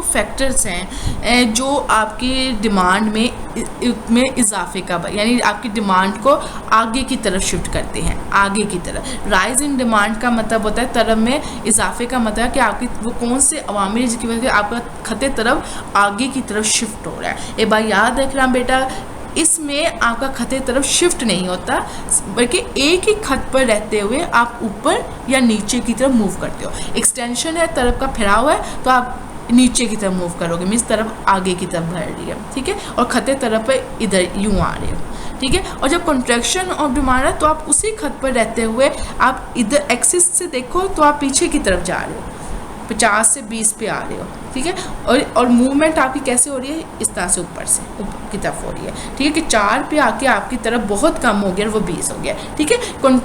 वो फैक्टर्स हैं जो आपकी डिमांड में इजाफे का यानी आपकी डिमांड को आगे की तरफ शिफ्ट करते हैं, आगे की तरफ। राइज इन डिमांड का मतलब होता है तरफ में इजाफे का मतलब है कि आपकी वो कौन से अवामिल जिसकी वजह से आपका खते तरफ आगे की तरफ शिफ्ट हो रहा है। एक बार याद रखना बेटा, इसमें आपका खते तरफ शिफ्ट नहीं होता, बल्कि एक ही खत पर रहते हुए आप ऊपर या नीचे की तरफ मूव करते हो। एक्सटेंशन है, तरफ का फैलाव है, तो आप नीचे की तरफ मूव करोगे, मीन्स तरफ आगे की तरफ बढ़ रही है, ठीक है। और खते तरफ पर इधर यूँ आ रहे हो, ठीक है। और जब कॉन्ट्रैक्शन ऑफ डिमांड है तो आप उसी खत पर रहते हुए आप इधर एक्सिस से देखो तो आप पीछे की तरफ जा रहे हो, 50 से 20 पे आ रहे हो, ठीक है। और मूवमेंट आपकी कैसे हो रही है, इस तरह से ऊपर से ऊपर की तरफ हो रही है, ठीक है, कि 4 पे आके आपकी तरफ बहुत कम हो गया, वो 20 हो गया, ठीक है।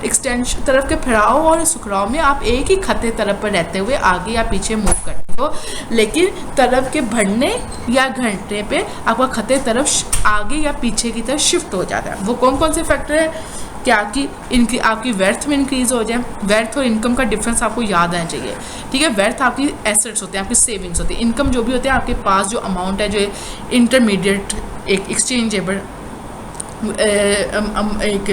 एक्सटेंशन तरफ के फैलाव और सुखराव में आप एक ही खते तरफ पर रहते हुए आगे या पीछे मूव करते हो, लेकिन तरफ के बढ़ने या घटने पे आपका खते तरफ आगे या पीछे की तरफ शिफ्ट हो जाता है। वो कौन कौन से फैक्टर है क्या कि आपकी वेल्थ में इंक्रीज हो जाए। वेल्थ और इनकम का डिफरेंस आपको याद आना चाहिए, ठीक है। वेल्थ आपकी एसेट्स होते हैं, आपकी सेविंग्स होती है। इनकम जो भी होते हैं आपके पास जो अमाउंट है, जो इंटरमीडिएट एक एक्सचेंजेबल एक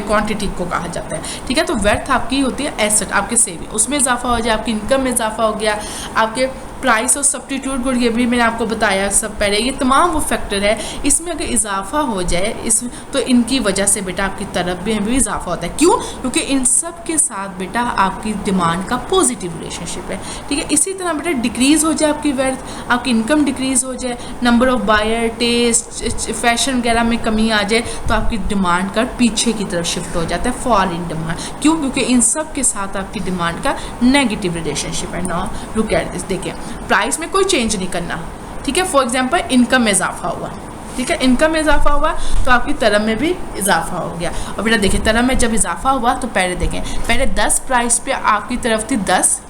क्वांटिटी को कहा जाता है, ठीक है। तो वेल्थ आपकी होती है एसेट, आपके सेविंग, उसमें इजाफा हो जाए, आपकी इनकम में इजाफा हो गया, आपके प्राइस और सब्स्टिट्यूट गुड, ये भी मैंने आपको बताया सब पहले, ये तमाम वो फैक्टर है। इसमें अगर इजाफा हो जाए इस तो इनकी वजह से बेटा आपकी तरफ भी इजाफा होता है। क्यों? क्योंकि इन सब के साथ बेटा आपकी डिमांड का पॉजिटिव रिलेशनशिप है, ठीक है। इसी तरह बेटा डिक्रीज़ हो जाए आपकी वेल्थ, आपकी इनकम डिक्रीज़ हो जाए, number of buyer, test, fashion वगैरह में कमी आ जाए, तो आपकी डिमांड का पीछे की तरफ शिफ्ट हो जाता है, फॉल इन डिमांड। क्यों? क्योंकि इन सब के साथ आपकी डिमांड का नेगेटिव रिलेशनशिप है। नाउ लुक एट दिस, देखिए प्राइस में कोई चेंज नहीं करना, ठीक है। फॉर एग्जांपल इनकम में इजाफा हुआ, ठीक है, इनकम में इजाफा हुआ तो आपकी तरफ में भी इजाफा हो गया। और बेटा देखिए तरफ में जब इजाफा हुआ तो पहले देखें, पहले 10 प्राइस पे आपकी तरफ थी 10,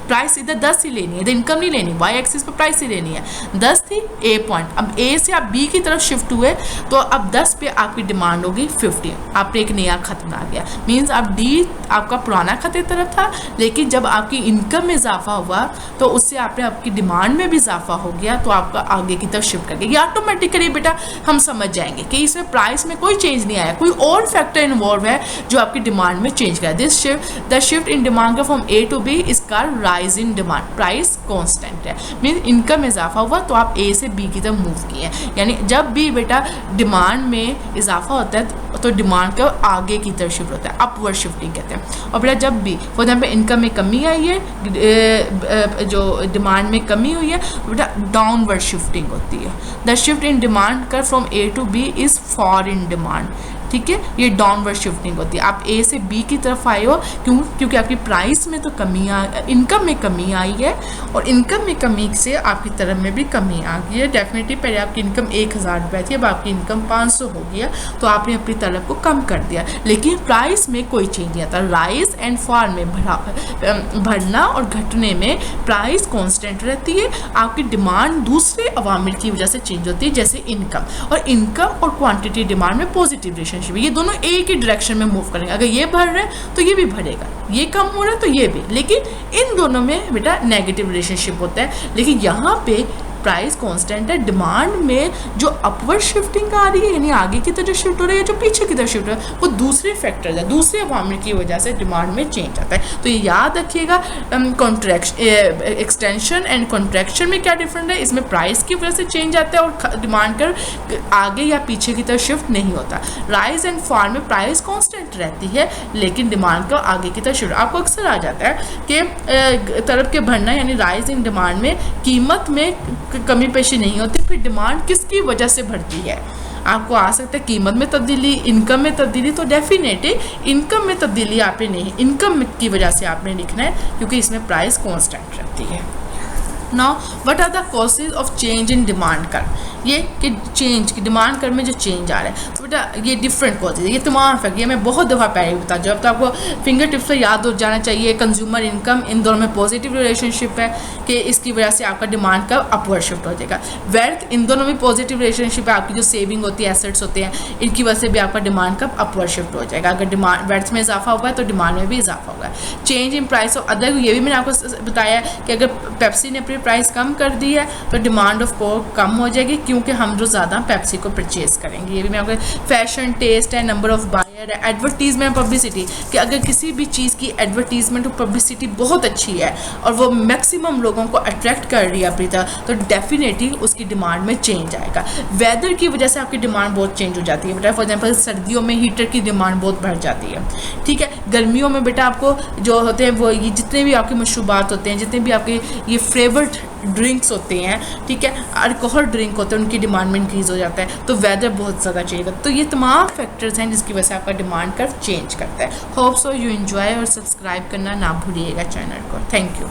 प्राइस इधर 10 ही लेनी है, इधर इनकम नहीं लेनी, वाई एक्सिस पे प्राइस ही लेनी है, 10 थी ए पॉइंट। अब ए से आप बी की तरफ शिफ्ट हुए तो अब 10 पे आपकी डिमांड होगी 50, आपने एक नया खत बना गया, मीन्स आप डी आपका पुराना खत एक तरफ था, लेकिन जब आपकी इनकम में इजाफा हुआ तो उससे आपने आपकी डिमांड में भी इजाफा हो गया, तो आपका आगे की तरफ शिफ्ट कर गया। ये ऑटोमेटिकली बेटा हम समझ जाएंगे कि इसमें प्राइस में कोई चेंज नहीं आया, कोई और फैक्टर इन्वॉल्व है जो आपकी डिमांड में चेंज करा। This shift the shift in demand from A to B is called rise in demand. Price constant है, मीन इनकम में इजाफा हुआ तो आप ए से बी की तरफ मूव किए, यानी जब भी बेटा डिमांड में इजाफा होता है तो डिमांड का आगे की तरफ शिफ्ट होता है, अपवर्ड शिफ्टिंग कहते हैं। और बेटा जब भी फॉर एग्जाम्पल इनकम में कमी आई है, जो डिमांड में कमी हुई है, बेटा डाउनवर्ड शिफ्टिंग होती है। The shift in demand curve from A to B is fall in demand, ठीक है, ये डाउनवर्ड शिफ्टिंग होती है। आप ए से बी की तरफ आए हो, क्योंकि आपकी प्राइस में तो कमी इनकम में कमी आई है, और इनकम में कमी से आपकी तरफ में भी कमी आ गई है। डेफिनेटली पहले आपकी इनकम 1000 रुपये थी, अब आपकी इनकम 500 हो गया, तो आपने अपनी तरफ को कम कर दिया, लेकिन प्राइस में कोई चेंज नहीं आता। राइज एंड फॉल में बढ़ना और घटने में प्राइस कांस्टेंट रहती है, आपकी डिमांड दूसरे अवामिल की वजह से चेंज होती है, जैसे इनकम, और इनकम और क्वांटिटी डिमांड में पॉजिटिव रिलेशनशिप, ये दोनों एक ही डायरेक्शन में मूव करेंगे। अगर ये बढ़ रहा है तो ये भी बढ़ेगा, ये कम हो रहा है तो ये भी, लेकिन इन दोनों में बेटा नेगेटिव रिलेशनशिप होता है। लेकिन यहाँ पे प्राइस कांस्टेंट है, डिमांड में जो अपवर्ड शिफ्टिंग आ रही है, यानी आगे की तरफ शिफ्ट हो रही है, जो पीछे की तरफ शिफ्ट हो रहा है, वो दूसरे फैक्टर्स है, दूसरे अवामिल की वजह से डिमांड में चेंज आता है। तो ये याद रखिएगा, एक्सटेंशन एंड कॉन्ट्रैक्शन में क्या डिफरेंस है, इसमें प्राइस की वजह से चेंज आता है और डिमांड कर आगे या पीछे की तरफ शिफ्ट नहीं होता। राइज एंड फॉल में प्राइस कांस्टेंट रहती है, लेकिन डिमांड का आगे की तरफ शिफ्ट। आपको अक्सर आ जाता है कि तरफ के बढ़ना यानी राइज इन डिमांड में कीमत में कमी पेशी नहीं होती, फिर डिमांड किसकी वजह से बढ़ती है। आपको आ सकता है कीमत में तब्दीली, इनकम में तब्दीली, तो डेफिनेटली इनकम में तब्दीली आपने नहीं, इनकम की वजह से आपने लिखना है, क्योंकि इसमें प्राइस कांस्टेंट रहती है। Now what are the causes of change in demand curve, ये कि चेंज की डिमांड कर में जो चेंज आ रहा है, तो बेटा ये डिफरेंट कॉजेज है, ये तमाम फैक्टर, ये मैं बहुत दफ़ा पहले बता जब तो आपको फिंगर टिप्स से याद हो जाना चाहिए। कंज्यूमर इनकम, इन दोनों में पॉजिटिव रिलेशनशिप है कि इसकी वजह से आपका डिमांड का अपवर्ड शिफ्ट हो जाएगा। वेल्थ, इन दोनों में पॉजिटिव रिलेशनशिप है, आपकी जो सेविंग होती है, एसेट्स होते हैं, इनकी वजह से भी आपका डिमांड का अपवर्ड शिफ्ट हो जाएगा। अगर डिमांड वेल्थ में इजाफा हुआ है तो डिमांड में भी इजाफा होगा। Change in price of other, ये भी मैंने आपको बताया कि अगर पेप्सी ने अपनी ने प्राइस कम कर दी है तो डिमांड ऑफ कोक कम हो जाएगी, क्योंकि हम जो ज़्यादा पेप्सी को परचेज़ करेंगे। ये भी मैं आपको फैशन, टेस्ट है, नंबर ऑफ बायर है, एडवर्टीजमेंट, पब्लिसिटी, कि अगर किसी भी चीज़ की एडवर्टीजमेंट और पब्लिसिटी बहुत अच्छी है और वो मैक्सिमम लोगों को अट्रैक्ट कर रही है अपनी तरह, तो डेफिनेटली उसकी डिमांड में चेंज आएगा। वेदर की वजह से आपकी डिमांड बहुत चेंज हो जाती है बेटा। फॉर एग्जाम्पल सर्दियों में हीटर की डिमांड बहुत बढ़ जाती है, ठीक है। गर्मियों में बेटा आपको जो होते हैं वो ये जितने भी आपके मशरूबात होते हैं, जितने भी आपके ये फ्लेवर्ड ड्रिंक्स होते हैं, ठीक है, अल्कोहल ड्रिंक होते हैं, उनकी डिमांड में इंक्रीज़ हो जाता है, तो वेदर बहुत ज़्यादा चेंज होता है। तो ये तमाम फैक्टर्स हैं जिसकी वजह से आपका डिमांड कर्व चेंज करता है। होप सो यू एंजॉय और सब्सक्राइब करना ना भूलिएगा चैनल को। Thank you.